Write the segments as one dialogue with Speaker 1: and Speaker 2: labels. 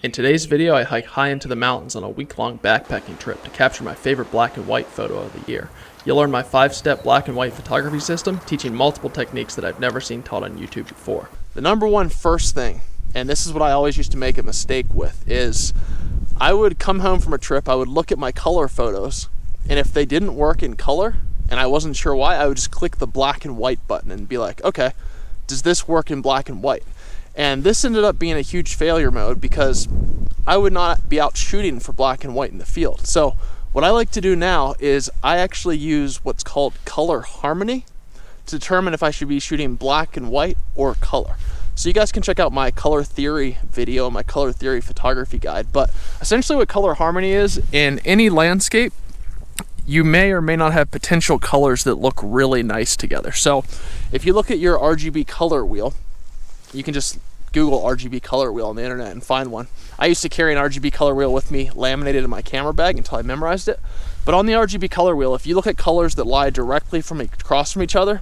Speaker 1: In today's video, I hike high into the mountains on a week-long backpacking trip to capture my favorite black and white photo of the year. You'll learn my 5-step black and white photography system, teaching multiple techniques that I've never seen taught on YouTube before. The number one first thing, and this is what I always used to make a mistake with, is I would come home from a trip, I would look at my color photos, and if they didn't work in color, and I wasn't sure why, I would just click the black and white button and be like, okay, does this work in black and white? And this ended up being a huge failure mode because I would not be out shooting for black and white in the field. So what I like to do now is I actually use what's called color harmony to determine if I should be shooting black and white or color. So you guys can check out my color theory video, my color theory photography guide. But essentially what color harmony is, in any landscape, you may or may not have potential colors that look really nice together. So if you look at your RGB color wheel, you can just Google RGB color wheel on the internet and find one. I used to carry an RGB color wheel with me laminated in my camera bag until I memorized it. But on the RGB color wheel, if you look at colors that lie directly across from each other,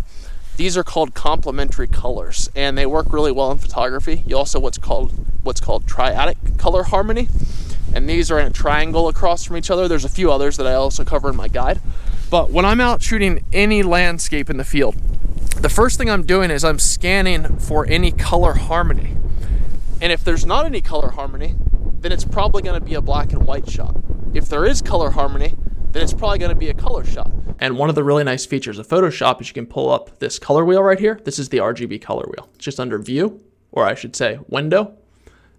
Speaker 1: these are called complementary colors, and they work really well in photography. You also what's called triadic color harmony, and these are in a triangle across from each other. There's a few others that I also cover in my guide. But when I'm out shooting any landscape in the field, the first thing I'm doing is I'm scanning for any color harmony. And if there's not any color harmony, then it's probably going to be a black and white shot. If there is color harmony, then it's probably going to be a color shot. And one of the really nice features of Photoshop is you can pull up this color wheel right here. This is the RGB color wheel. It's just under View, or I should say Window,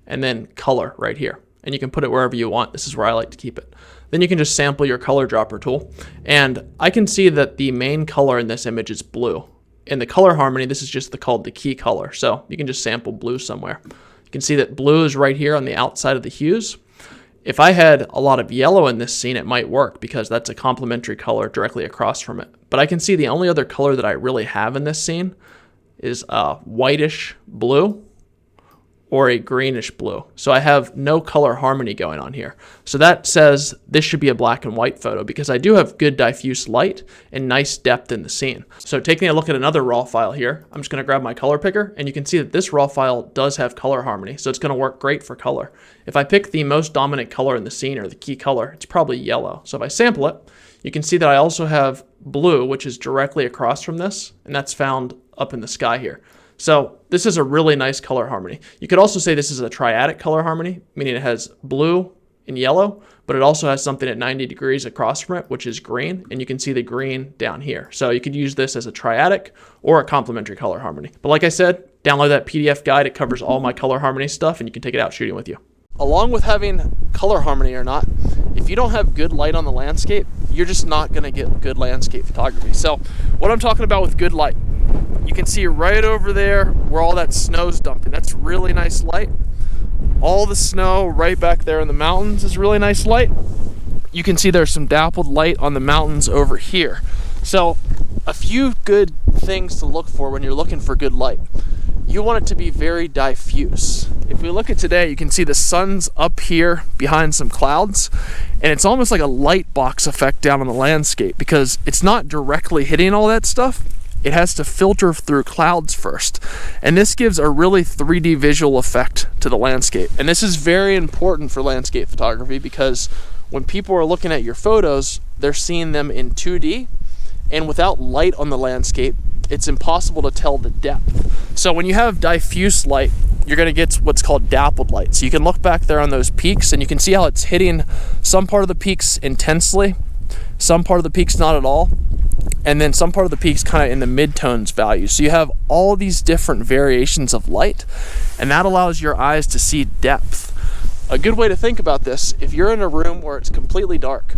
Speaker 1: and then Color right here. And you can put it wherever you want. This is where I like to keep it. Then you can just sample your color dropper tool. And I can see that the main color in this image is blue. In the color harmony, this is just called the key color. So you can just sample blue somewhere. You can see that blue is right here on the outside of the hues. If I had a lot of yellow in this scene, it might work because that's a complementary color directly across from it. But I can see the only other color that I really have in this scene is a whitish blue or a greenish blue. So I have no color harmony going on here. So that says this should be a black and white photo because I do have good diffuse light and nice depth in the scene. So taking a look at another raw file here, I'm just gonna grab my color picker, and you can see that this raw file does have color harmony. So it's gonna work great for color. If I pick the most dominant color in the scene, or the key color, it's probably yellow. So if I sample it, you can see that I also have blue, which is directly across from this, and that's found up in the sky here. So this is a really nice color harmony. You could also say this is a triadic color harmony, meaning it has blue and yellow, but it also has something at 90 degrees across from it, which is green, and you can see the green down here. So you could use this as a triadic or a complementary color harmony. But like I said, download that PDF guide. It covers all my color harmony stuff, and you can take it out shooting with you. Along with having color harmony or not, if you don't have good light on the landscape, you're just not gonna get good landscape photography. So what I'm talking about with good light, you can see right over there where all that snow's dumping. That's really nice light. All the snow right back there in the mountains is really nice light. You can see there's some dappled light on the mountains over here. So a few good things to look for when you're looking for good light. You want it to be very diffuse. If we look at today, you can see the sun's up here behind some clouds, and it's almost like a light box effect down on the landscape because it's not directly hitting all that stuff. It has to filter through clouds first. And this gives a really 3D visual effect to the landscape. And this is very important for landscape photography because when people are looking at your photos, they're seeing them in 2D, and without light on the landscape, it's impossible to tell the depth. So when you have diffuse light, you're gonna get what's called dappled light. So you can look back there on those peaks and you can see how it's hitting some part of the peaks intensely, some part of the peaks not at all, and then some part of the peaks kind of in the mid-tones value. So you have all these different variations of light, and that allows your eyes to see depth. A good way to think about this, if you're in a room where it's completely dark,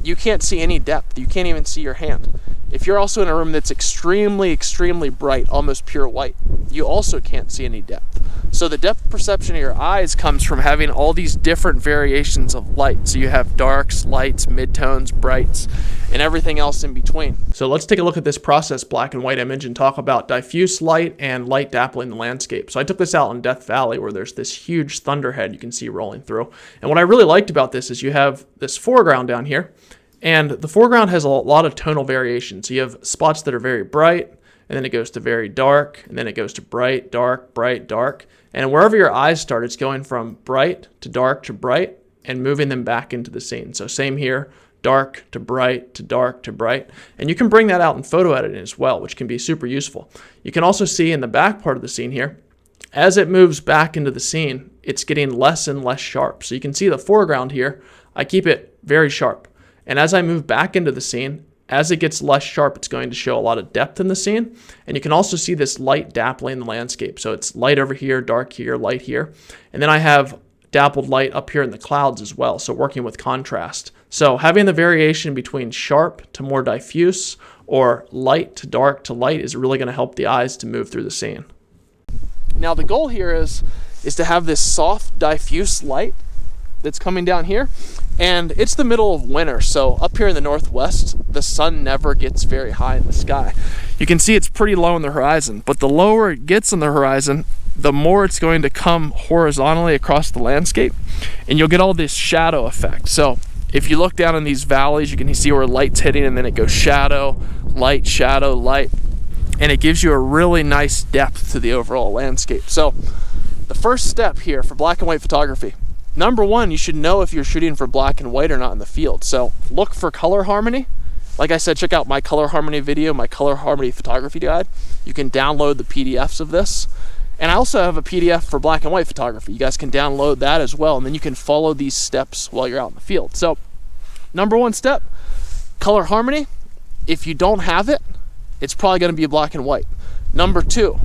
Speaker 1: you can't see any depth. You can't even see your hand. If you're also in a room that's extremely, extremely bright, almost pure white, you also can't see any depth. So the depth perception of your eyes comes from having all these different variations of light. So you have darks, lights, midtones, brights, and everything else in between. So let's take a look at this process black and white image and talk about diffuse light and light dappling the landscape. So I took this out in Death Valley where there's this huge thunderhead you can see rolling through. And what I really liked about this is you have this foreground down here, and the foreground has a lot of tonal variation. So you have spots that are very bright, and then it goes to very dark, and then it goes to bright, dark, bright, dark. And wherever your eyes start, it's going from bright to dark to bright and moving them back into the scene. So same here, dark to bright to dark to bright. And you can bring that out in photo editing as well, which can be super useful. You can also see in the back part of the scene here, as it moves back into the scene, it's getting less and less sharp. So you can see the foreground here, I keep it very sharp. And as I move back into the scene, as it gets less sharp, it's going to show a lot of depth in the scene. And you can also see this light dappling the landscape. So it's light over here, dark here, light here. And then I have dappled light up here in the clouds as well, so working with contrast. So having the variation between sharp to more diffuse or light to dark to light is really going to help the eyes to move through the scene. Now the goal here is to have this soft diffuse light that's coming down here, and it's the middle of winter, so up here in the northwest the sun never gets very high in the sky. You can see it's pretty low on the horizon, but the lower it gets on the horizon, the more it's going to come horizontally across the landscape, and you'll get all this shadow effect. So if you look down in these valleys, you can see where light's hitting, and then it goes shadow, light, and it gives you a really nice depth to the overall landscape. So the first step here for black and white photography, number one, you should know if you're shooting for black and white or not in the field. So look for color harmony. Like I said, check out my color harmony video, my color harmony photography guide. You can download the PDFs of this. And I also have a PDF for black and white photography. You guys can download that as well, and then you can follow these steps while you're out in the field. So number one step, color harmony. If you don't have it, it's probably going to be black and white. Number two,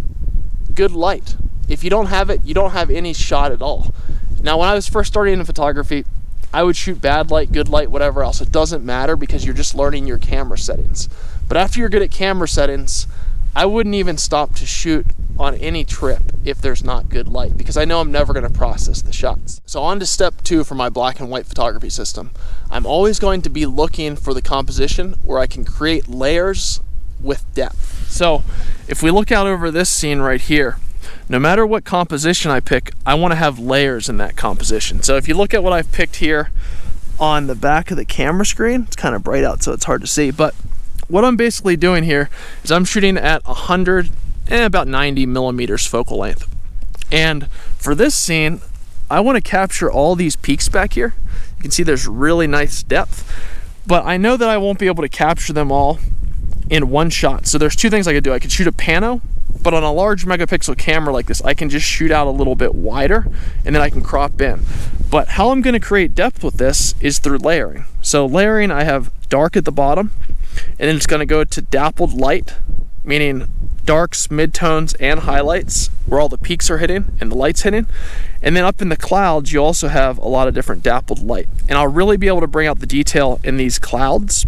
Speaker 1: good light. If you don't have it, you don't have any shot at all. Now, when I was first starting in photography, I would shoot bad light, good light, whatever else. It doesn't matter because you're just learning your camera settings. But after you're good at camera settings, I wouldn't even stop to shoot on any trip if there's not good light, because I know I'm never going to process the shots. So on to step two for my black and white photography system. I'm always going to be looking for the composition where I can create layers with depth. So if we look out over this scene right here, no matter what composition I pick, I want to have layers in that composition. So if you look at what I've picked here on the back of the camera screen, it's kind of bright out so it's hard to see, but what I'm basically doing here is I'm shooting at 100 and about 90 millimeters focal length. And for this scene, I want to capture all these peaks back here. You can see there's really nice depth, but I know that I won't be able to capture them all in one shot. So there's two things I could do. I could shoot a pano, but on a large megapixel camera like this, I can just shoot out a little bit wider and then I can crop in. But how I'm going to create depth with this is through layering. So layering, I have dark at the bottom, and then it's going to go to dappled light, meaning darks, midtones, and highlights where all the peaks are hitting and the light's hitting. And then up in the clouds, you also have a lot of different dappled light. And I'll really be able to bring out the detail in these clouds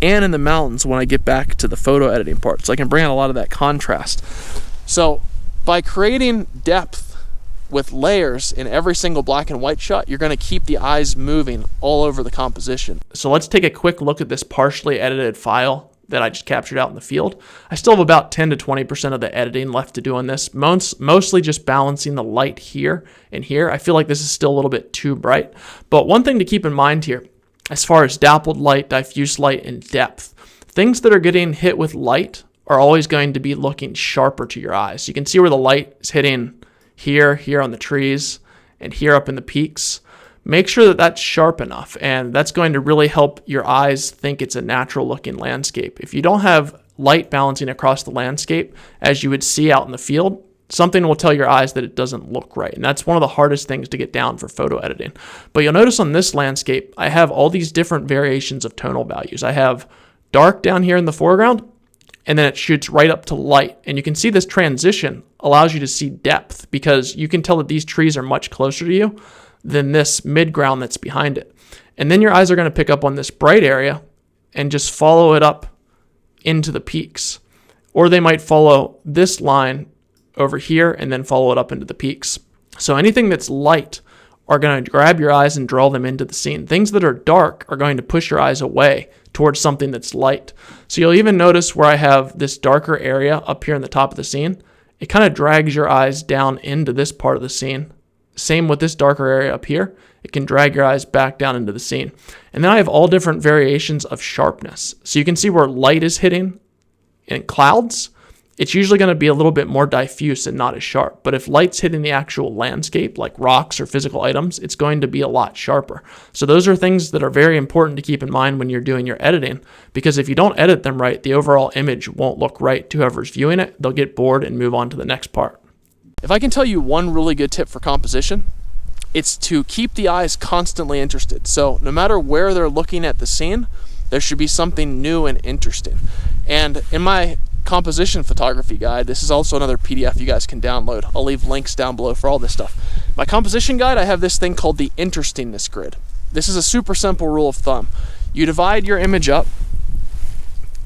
Speaker 1: and in the mountains when I get back to the photo editing part. So I can bring out a lot of that contrast. So by creating depth with layers in every single black and white shot, you're going to keep the eyes moving all over the composition. So let's take a quick look at this partially edited file that I just captured out in the field. I still have about 10 to 20% of the editing left to do on this, mostly just balancing the light here and here. I feel like this is still a little bit too bright. But one thing to keep in mind here, as far as dappled light, diffuse light, and depth, things that are getting hit with light are always going to be looking sharper to your eyes. You can see where the light is hitting here on the trees, and here up in the peaks. Make sure that that's sharp enough, and that's going to really help your eyes think it's a natural looking landscape. If you don't have light balancing across the landscape as you would see out in the field, something will tell your eyes that it doesn't look right. And that's one of the hardest things to get down for photo editing. But you'll notice on this landscape, I have all these different variations of tonal values. I have dark down here in the foreground, and then it shoots right up to light. And you can see this transition allows you to see depth because you can tell that these trees are much closer to you than this mid-ground that's behind it. And then your eyes are going to pick up on this bright area and just follow it up into the peaks. Or they might follow this line over here and then follow it up into the peaks. So anything that's light are going to grab your eyes and draw them into the scene. Things that are dark are going to push your eyes away towards something that's light. So you'll even notice where I have this darker area up here in the top of the scene, it kind of drags your eyes down into this part of the scene. Same with this darker area up here. It can drag your eyes back down into the scene. And then I have all different variations of sharpness. So you can see where light is hitting in clouds, it's usually going to be a little bit more diffuse and not as sharp. But if light's hitting the actual landscape, like rocks or physical items, it's going to be a lot sharper. So those are things that are very important to keep in mind when you're doing your editing, because if you don't edit them right, the overall image won't look right to whoever's viewing it. They'll get bored and move on to the next part. If I can tell you one really good tip for composition, it's to keep the eyes constantly interested. So no matter where they're looking at the scene, there should be something new and interesting. And in my composition photography guide, this is also another PDF you guys can download. I'll leave links down below for all this stuff. My composition guide, I have this thing called the interestingness grid. This is a super simple rule of thumb. You divide your image up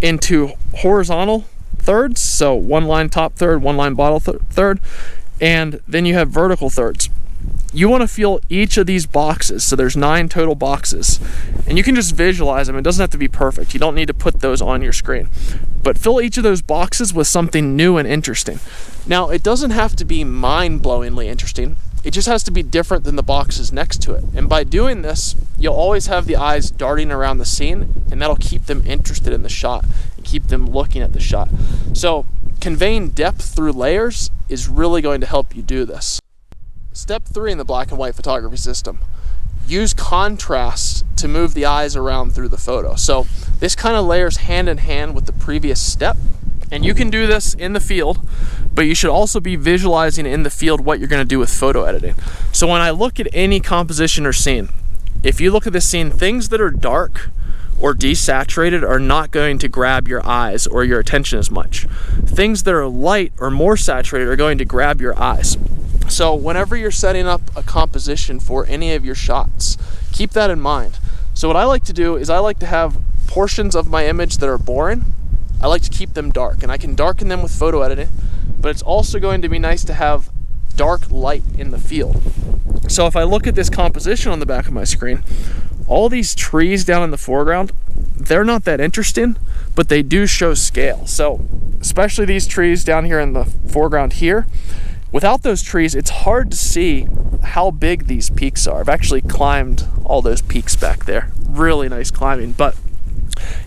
Speaker 1: into horizontal thirds, so one line top third, one line bottom third, and then you have vertical thirds. You want to feel each of these boxes, so there's 9 total boxes, and you can just visualize them. It doesn't have to be perfect. You don't need to put those on your screen, but fill each of those boxes with something new and interesting. Now, it doesn't have to be mind-blowingly interesting. It just has to be different than the boxes next to it. And by doing this, you'll always have the eyes darting around the scene, and that'll keep them interested in the shot and keep them looking at the shot. So conveying depth through layers is really going to help you do this. Step 3 in the black and white photography system: use contrast to move the eyes around through the photo. So this kind of layers hand in hand with the previous step, and you can do this in the field, but you should also be visualizing in the field what you're going to do with photo editing. So when I look at any composition or scene, if you look at this scene, things that are dark or desaturated are not going to grab your eyes or your attention as much. Things that are light or more saturated are going to grab your eyes. So whenever you're setting up a composition for any of your shots, keep that in mind. So what I like to do is I like to have portions of my image that are boring. I like to keep them dark, and I can darken them with photo editing, but it's also going to be nice to have dark light in the field. So if I look at this composition on the back of my screen, all these trees down in the foreground, they're not that interesting, but they do show scale. So especially these trees down here in the foreground here, without those trees, it's hard to see how big these peaks are. I've actually climbed all those peaks back there. Really nice climbing, but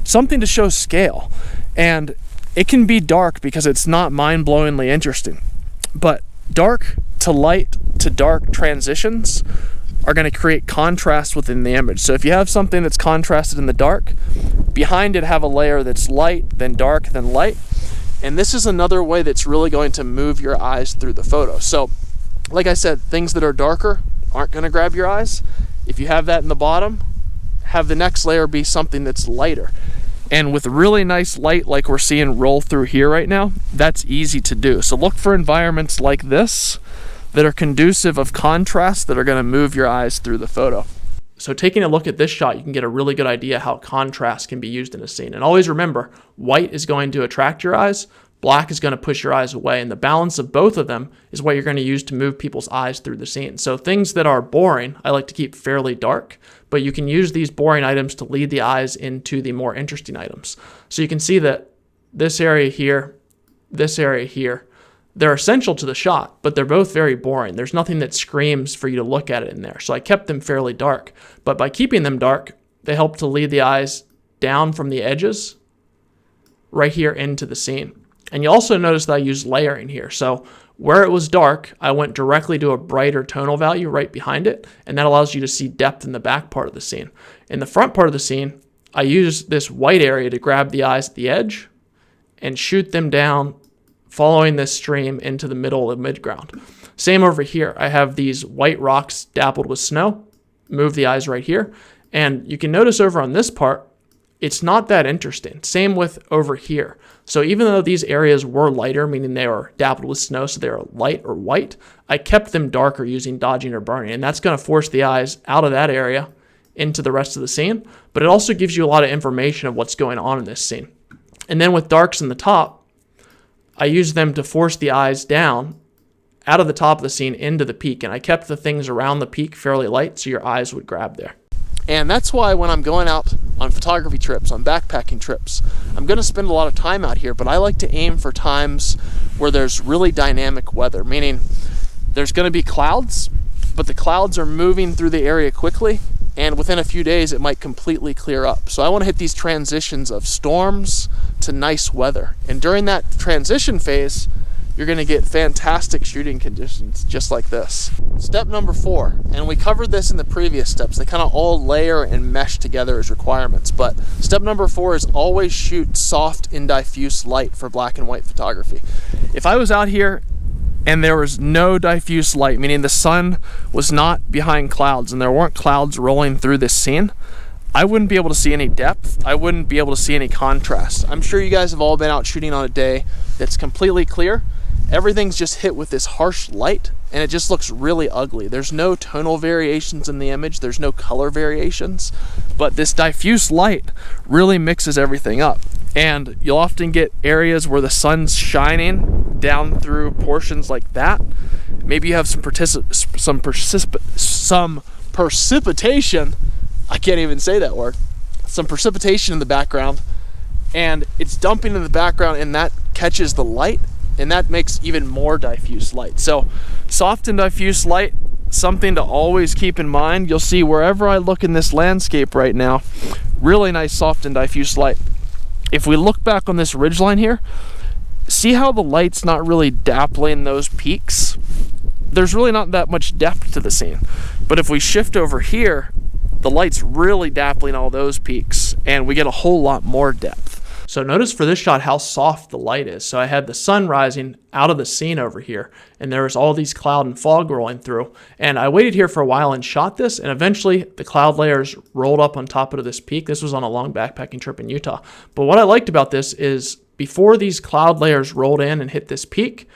Speaker 1: something to show scale. And it can be dark because it's not mind-blowingly interesting. But dark to light to dark transitions are going to create contrast within the image. So if you have something that's contrasted in the dark, behind it have a layer that's light, then dark, then light. And this is another way that's really going to move your eyes through the photo. So, like I said, things that are darker aren't going to grab your eyes. If you have that in the bottom, have the next layer be something that's lighter. And with really nice light like we're seeing roll through here right now, that's easy to do. So look for environments like this that are conducive of contrast that are going to move your eyes through the photo. So taking a look at this shot, you can get a really good idea how contrast can be used in a scene. And always remember, white is going to attract your eyes, black is going to push your eyes away, and the balance of both of them is what you're going to use to move people's eyes through the scene. So things that are boring, I like to keep fairly dark, but you can use these boring items to lead the eyes into the more interesting items. So you can see that this area here, they're essential to the shot, but they're both very boring. There's nothing that screams for you to look at it in there. So I kept them fairly dark, but by keeping them dark, they help to lead the eyes down from the edges right here into the scene. And you also notice that I used layering here. So where it was dark, I went directly to a brighter tonal value right behind it, and that allows you to see depth in the back part of the scene. In the front part of the scene, I use this white area to grab the eyes at the edge and shoot them down, following this stream into the middle of the midground. Same over here. I have these white rocks dappled with snow. Move the eyes right here. And you can notice over on this part, it's not that interesting. Same with over here. So even though these areas were lighter, meaning they were dappled with snow, so they were light or white, I kept them darker using dodging or burning. And that's going to force the eyes out of that area into the rest of the scene. But it also gives you a lot of information of what's going on in this scene. And then with darks in the top, I used them to force the eyes down out of the top of the scene into the peak, and I kept the things around the peak fairly light so your eyes would grab there. And that's why when I'm going out on photography trips, on backpacking trips, I'm going to spend a lot of time out here, but I like to aim for times where there's really dynamic weather, meaning there's going to be clouds, but the clouds are moving through the area quickly,
Speaker 2: and within a few days it might completely clear up. So I want to hit these transitions of storms to nice weather, and during that transition phase you're going to get fantastic shooting conditions just like this. Step number 4, and we covered this in the previous steps, they kind of all layer and mesh together as requirements, but step number 4 is always shoot soft and diffuse light for black and white photography. If I was out here and there was no diffuse light, meaning the sun was not behind clouds and there weren't clouds rolling through this scene, I wouldn't be able to see any depth. I wouldn't be able to see any contrast. I'm sure you guys have all been out shooting on a day that's completely clear. Everything's just hit with this harsh light and it just looks really ugly. There's no tonal variations in the image, there's no color variations, but this diffuse light really mixes everything up. And you'll often get areas where the sun's shining down through portions like that. Maybe you have some precipitation. I can't even say that word. Some precipitation in the background, and it's dumping in the background, and that catches the light, and that makes even more diffuse light. So soft and diffuse light, something to always keep in mind. You'll see wherever I look in this landscape right now, really nice soft and diffuse light. If we look back on this ridgeline here, see how the light's not really dappling those peaks? There's really not that much depth to the scene. But if we shift over here, the light's really dappling all those peaks and we get a whole lot more depth.
Speaker 1: So notice for this shot how soft the light is. So I had the sun rising out of the scene over here, and there was all these cloud and fog rolling through. And I waited here for a while and shot this, and eventually the cloud layers rolled up on top of this peak. This was on a long backpacking trip in Utah. But what I liked about this is before these cloud layers rolled in and hit this peak,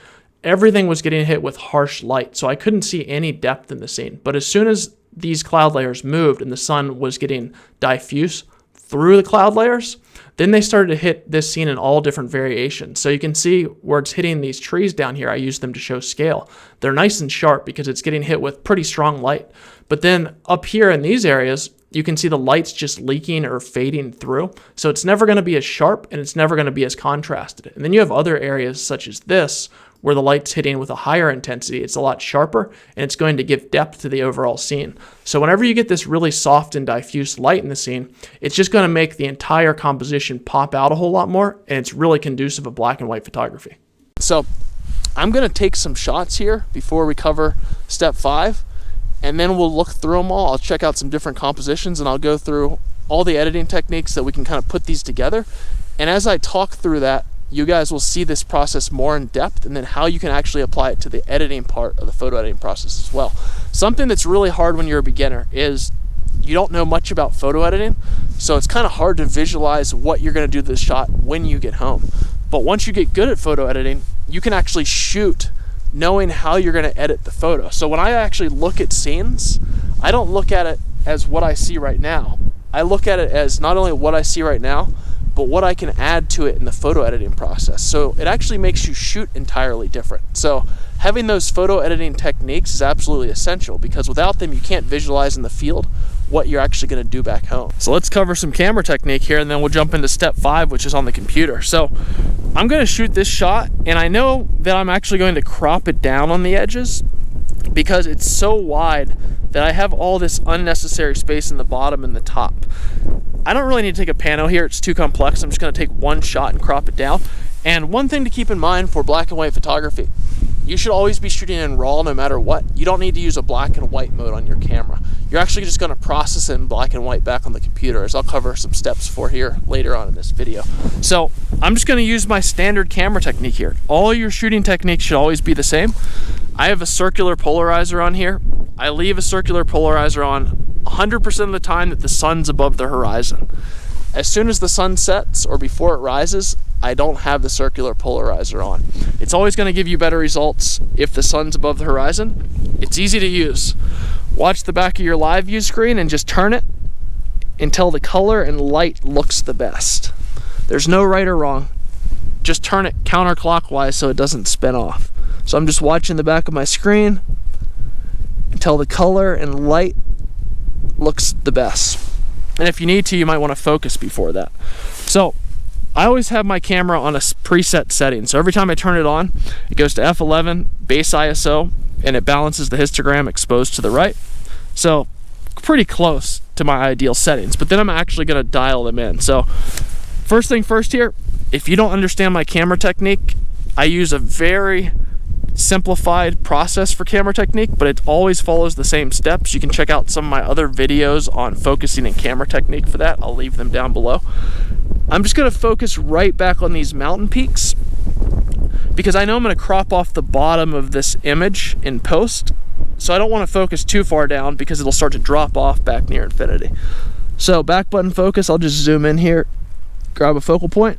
Speaker 1: everything was getting hit with harsh light. So I couldn't see any depth in the scene. But as soon as these cloud layers moved and the sun was getting diffuse through the cloud layers, then they started to hit this scene in all different variations. So you can see where it's hitting these trees down here. I use them to show scale. They're nice and sharp because it's getting hit with pretty strong light. But then up here in these areas, you can see the light's just leaking or fading through. So it's never going to be as sharp and it's never going to be as contrasted. And then you have other areas such as this, where the light's hitting with a higher intensity. It's a lot sharper and it's going to give depth to the overall scene. So whenever you get this really soft and diffuse light in the scene, it's just going to make the entire composition pop out a whole lot more, and it's really conducive of black and white photography.
Speaker 2: So I'm going to take some shots here before we cover step 5, and then we'll look through them all. I'll check out some different compositions and I'll go through all the editing techniques that we can kind of put these together. And as I talk through that, you guys will see this process more in depth, and then how you can actually apply it to the editing part of the photo editing process as well. Something that's really hard when you're a beginner is you don't know much about photo editing, so it's kind of hard to visualize what you're going to do to the shot when you get home. But once you get good at photo editing, you can actually shoot knowing how you're going to edit the photo. So when I actually look at scenes, I don't look at it as what I see right now. I look at it as not only what I see right now, but what I can add to it in the photo editing process. So it actually makes you shoot entirely different. So having those photo editing techniques is absolutely essential, because without them, you can't visualize in the field what you're actually going to do back home. So let's cover some camera technique here, and then we'll jump into step 5, which is on the computer. So I'm going to shoot this shot, and I know that I'm actually going to crop it down on the edges because it's so wide that I have all this unnecessary space in the bottom and the top. I don't really need to take a pano here, it's too complex. I'm just going to take one shot and crop it down. And one thing to keep in mind for black and white photography, you should always be shooting in RAW no matter what. You don't need to use a black and white mode on your camera. You're actually just going to process it in black and white back on the computer, as I'll cover some steps for here later on in this video. So I'm just going to use my standard camera technique here. All your shooting techniques should always be the same. I have a circular polarizer on here. I leave a circular polarizer on 100% of the time that the sun's above the horizon. As soon as the sun sets or before it rises, I don't have the circular polarizer on. It's always going to give you better results if the sun's above the horizon. It's easy to use. Watch the back of your live view screen and just turn it until the color and light looks the best. There's no right or wrong. Just turn it counterclockwise so it doesn't spin off. So I'm just watching the back of my screen until the color and light looks the best. And if you need to, you might want to focus before that. So I always have my camera on a preset setting. So every time I turn it on, it goes to f11, base ISO, and it balances the histogram exposed to the right. So pretty close to my ideal settings, but then I'm actually going to dial them in. So first thing first here, if you don't understand my camera technique, I use a very simplified process for camera technique, but it always follows the same steps. You can check out some of my other videos on focusing and camera technique for that. I'll leave them down below. I'm just going to focus right back on these mountain peaks because I know I'm going to crop off the bottom of this image in post, so I don't want to focus too far down because it'll start to drop off back near infinity. So back button focus, I'll just zoom in here, grab a focal point,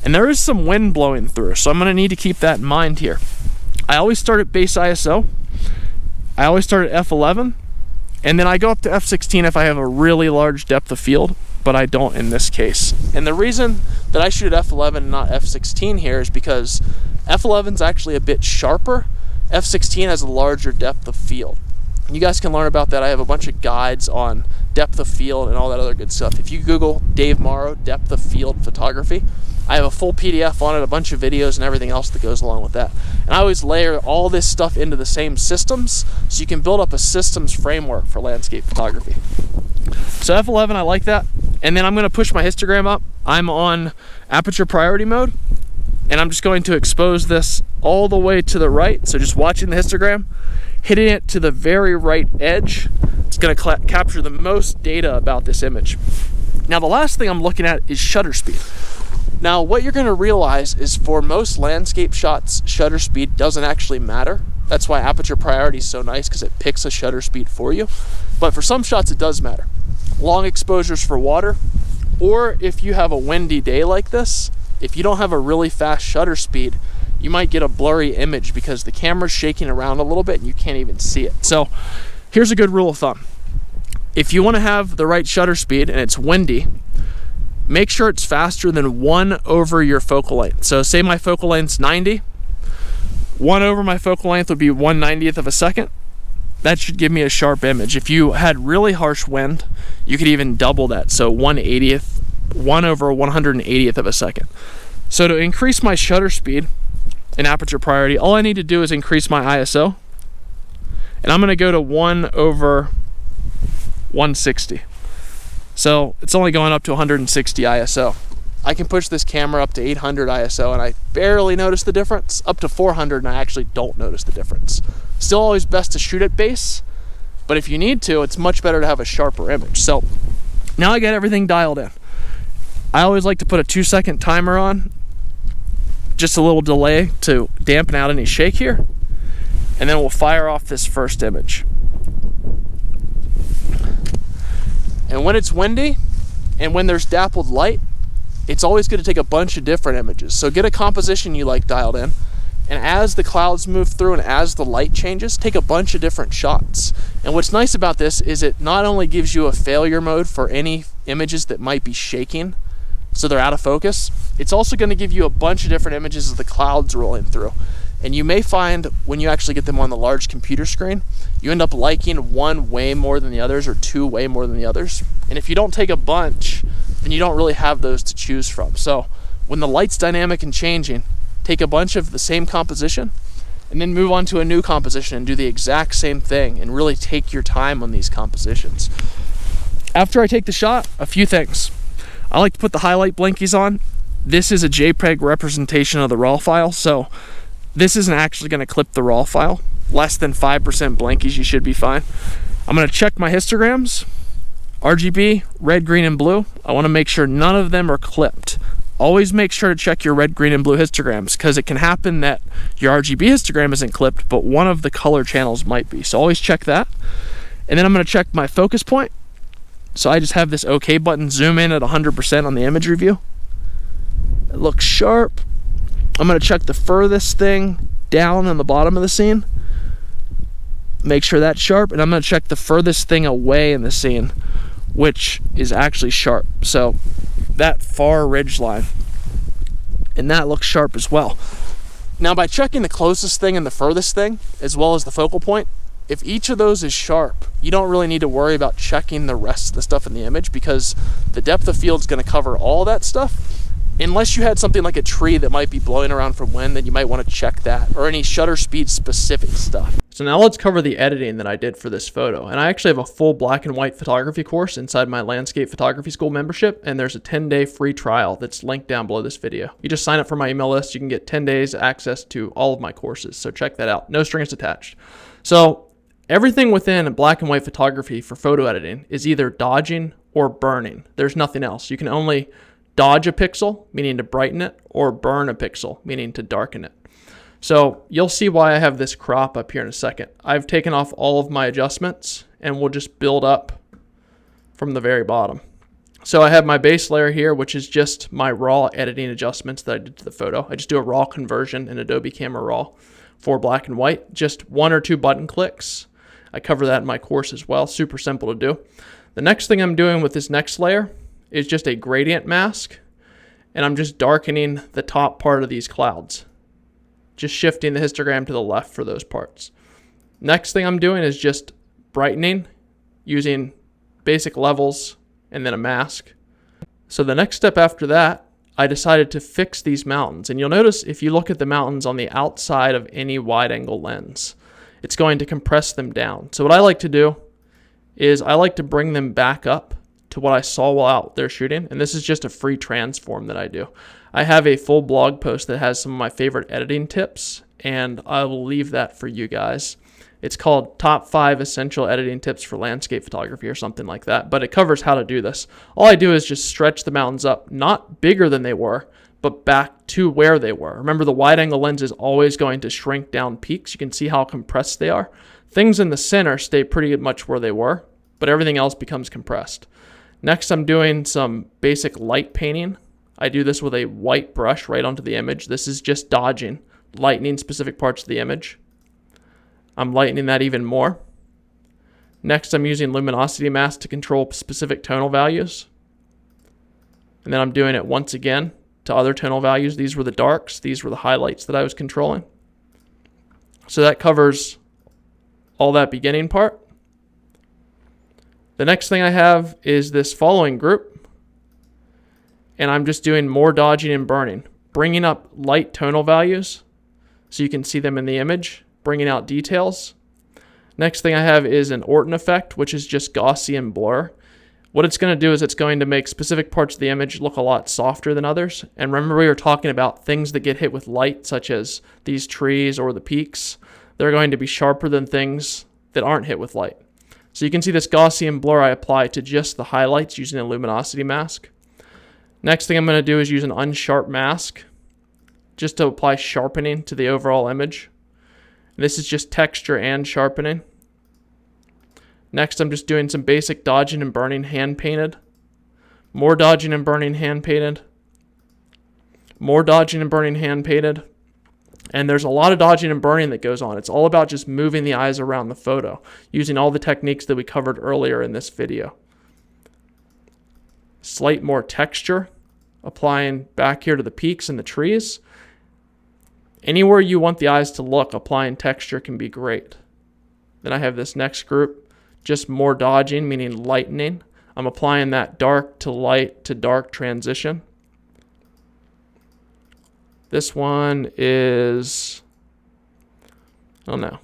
Speaker 2: and there is some wind blowing through, so I'm going to need to keep that in mind here. I always start at base ISO, I always start at f11, and then I go up to f16 if I have a really large depth of field, but I don't in this case. And the reason that I shoot at f11 and not f16 here is because f11 is actually a bit sharper, f16 has a larger depth of field. You guys can learn about that. I have a bunch of guides on depth of field and all that other good stuff. If you Google Dave Morrow depth of field photography, I have a full PDF on it, a bunch of videos and everything else that goes along with that. And I always layer all this stuff into the same systems so you can build up a systems framework for landscape photography. So f11, I like that. And then I'm going to push my histogram up. I'm on aperture priority mode, and I'm just going to expose this all the way to the right. So just watching the histogram, hitting it to the very right edge. It's going to capture the most data about this image. Now the last thing I'm looking at is shutter speed. Now what you're going to realize is for most landscape shots, shutter speed doesn't actually matter. That's why aperture priority is so nice, because it picks a shutter speed for you. But for some shots it does matter. Long exposures for water, or if you have a windy day like this, if you don't have a really fast shutter speed, you might get a blurry image because the camera's shaking around a little bit and you can't even see it. So here's a good rule of thumb. If you want to have the right shutter speed and it's windy, make sure it's faster than 1 over your focal length. So say my focal length's 90, 1 over my focal length would be 1/90th of a second. That should give me a sharp image. If you had really harsh wind, you could even double that. So 1/80th, 1 over 180th of a second. So to increase my shutter speed in aperture priority, all I need to do is increase my ISO. And I'm gonna go to 1 over 160. So it's only going up to 160 ISO. I can push this camera up to 800 ISO and I barely notice the difference. Up to 400 and I actually don't notice the difference. Still always best to shoot at base, but if you need to, it's much better to have a sharper image. So now I got everything dialed in. I always like to put a 2-second timer on, just a little delay to dampen out any shake here, and then we'll fire off this first image. And when it's windy and when there's dappled light, it's always good to take a bunch of different images. So get a composition you like dialed in, and as the clouds move through and as the light changes, take a bunch of different shots. And what's nice about this is it not only gives you a failure mode for any images that might be shaking, so they're out of focus, it's also going to give you a bunch of different images of the clouds rolling through. And you may find when you actually get them on the large computer screen, you end up liking one way more than the others or two way more than the others. And if you don't take a bunch, then you don't really have those to choose from. So when the light's dynamic and changing, take a bunch of the same composition and then move on to a new composition and do the exact same thing and really take your time on these compositions. After I take the shot, a few things. I like to put the highlight blinkies on. This is a JPEG representation of the RAW file, so this isn't actually going to clip the RAW file. Less than 5% blinkies, you should be fine. I'm going to check my histograms. RGB, red, green, and blue. I want to make sure none of them are clipped. Always make sure to check your red, green, and blue histograms, because it can happen that your RGB histogram isn't clipped, but one of the color channels might be. So always check that. And then I'm going to check my focus point. So I just have this OK button, zoom in at 100% on the image review. It looks sharp. I'm going to check the furthest thing down on the bottom of the scene. Make sure that's sharp. And I'm going to check the furthest thing away in the scene, which is actually sharp. So that far ridge line. And that looks sharp as well. Now by checking the closest thing and the furthest thing, as well as the focal point, if each of those is sharp, you don't really need to worry about checking the rest of the stuff in the image, because the depth of field is going to cover all that stuff. Unless you had something like a tree that might be blowing around from wind, then you might want to check that, or any shutter speed specific stuff.
Speaker 1: So now let's cover the editing that I did for this photo. And I actually have a full black and white photography course inside my landscape photography school membership, and there's a 10-day free trial that's linked down below this video. You just sign up for my email list, you can get 10 days access to all of my courses. So check that out. No strings attached. So everything within black and white photography for photo editing is either dodging or burning. There's nothing else. You can only dodge a pixel, meaning to brighten it, or burn a pixel, meaning to darken it. So you'll see why I have this crop up here in a second. I've taken off all of my adjustments and we'll just build up from the very bottom. So I have my base layer here, which is just my raw editing adjustments that I did to the photo. I just do a raw conversion in Adobe Camera Raw for black and white, just 1 or 2 button clicks. I cover that in my course as well, super simple to do. The next thing I'm doing with this next layer is just a gradient mask, and I'm just darkening the top part of these clouds. Just shifting the histogram to the left for those parts. Next thing I'm doing is just brightening using basic levels and then a mask. So the next step after that, I decided to fix these mountains. And you'll notice if you look at the mountains on the outside of any wide angle lens, it's going to compress them down. So what I like to do is I like to bring them back up to what I saw while out there shooting. And this is just a free transform that I do. I have a full blog post that has some of my favorite editing tips, and I will leave that for you guys. It's called Top 5 Essential Editing Tips for Landscape Photography or something like that, but it covers how to do this. All I do is just stretch the mountains up, not bigger than they were, but back to where they were. Remember, the wide angle lens is always going to shrink down peaks. You can see how compressed they are. Things in the center stay pretty much where they were, but everything else becomes compressed. Next, I'm doing some basic light painting. I do this with a white brush right onto the image. This is just dodging, lightening specific parts of the image. I'm lightening that even more. Next, I'm using luminosity mask to control specific tonal values. And then I'm doing it once again to other tonal values. These were the darks. These were the highlights that I was controlling. So that covers all that beginning part. The next thing I have is this following group. And I'm just doing more dodging and burning, bringing up light tonal values so you can see them in the image, bringing out details. Next thing I have is an Orton effect, which is just Gaussian blur. What it's going to do is it's going to make specific parts of the image look a lot softer than others. And remember, we were talking about things that get hit with light, such as these trees or the peaks. They're going to be sharper than things that aren't hit with light. So you can see this Gaussian blur I apply to just the highlights using a luminosity mask. Next thing I'm going to do is use an unsharp mask just to apply sharpening to the overall image. This is just texture and sharpening. Next, I'm just doing some basic dodging and burning hand painted. More dodging and burning hand painted. More dodging and burning hand painted. And there's a lot of dodging and burning that goes on. It's all about just moving the eyes around the photo using all the techniques that we covered earlier in this video. Slight more texture, applying back here to the peaks and the trees. Anywhere you want the eyes to look, applying texture can be great. Then I have this next group, just more dodging, meaning lightening. I'm applying that dark to light to dark transition. This one is, I don't know,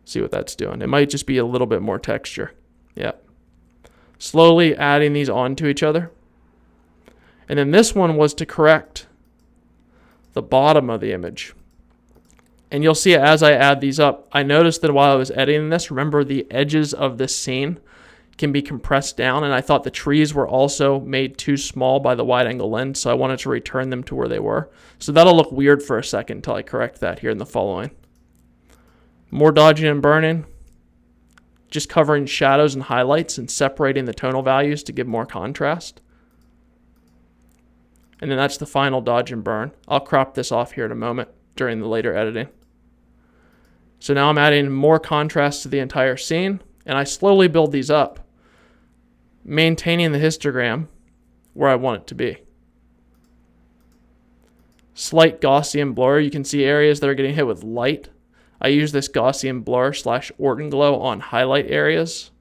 Speaker 1: see what that's doing. It might just be a little bit more texture. Yep. Slowly adding these onto each other. And then this one was to correct the bottom of the image. And you'll see as I add these up, I noticed that while I was editing this, remember the edges of this scene can be compressed down, and I thought the trees were also made too small by the wide angle lens, so I wanted to return them to where they were. So that'll look weird for a second until I correct that here in the following. More dodging and burning, just covering shadows and highlights and separating the tonal values to give more contrast. And then that's the final dodge and burn. I'll crop this off here in a moment during the later editing. So now I'm adding more contrast to the entire scene, and I slowly build these up, maintaining the histogram where I want it to be. Slight Gaussian blur. You can see areas that are getting hit with light. I use this Gaussian blur / Orton glow on highlight areas.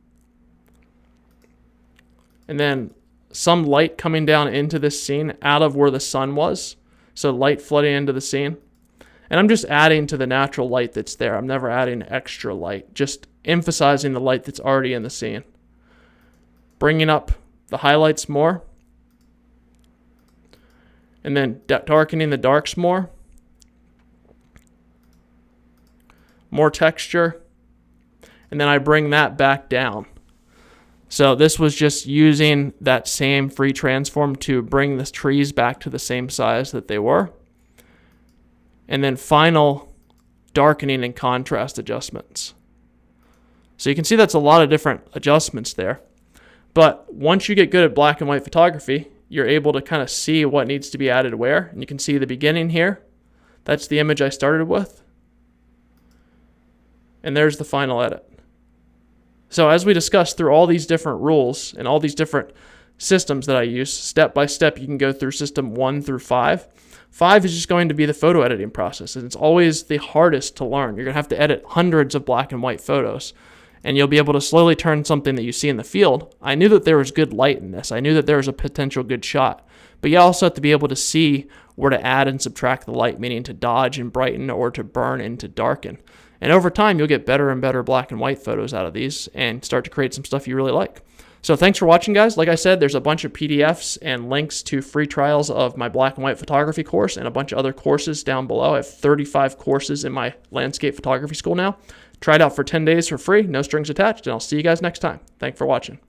Speaker 1: And then some light coming down into this scene out of where the sun was. So light flooding into the scene. And I'm just adding to the natural light that's there. I'm never adding extra light, just emphasizing the light that's already in the scene. Bringing up the highlights more, and then darkening the darks more. More texture, and then I bring that back down. So this was just using that same free transform to bring the trees back to the same size that they were. And then final darkening and contrast adjustments. So you can see that's a lot of different adjustments there. But once you get good at black and white photography, you're able to kind of see what needs to be added where. And you can see the beginning here. That's the image I started with. And there's the final edit. So as we discussed through all these different rules and all these different systems that I use, step by step, you can go through system 1 through 5. 5 is just going to be the photo editing process, and it's always the hardest to learn. You're going to have to edit hundreds of black and white photos, and you'll be able to slowly turn something that you see in the field. I knew that there was good light in this. I knew that there was a potential good shot, but you also have to be able to see where to add and subtract the light, meaning to dodge and brighten or to burn and to darken. And over time, you'll get better and better black and white photos out of these and start to create some stuff you really like. So thanks for watching, guys. Like I said, there's a bunch of PDFs and links to free trials of my black and white photography course and a bunch of other courses down below. I have 35 courses in my landscape photography school now. Try it out for 10 days for free, no strings attached, and I'll see you guys next time. Thanks for watching.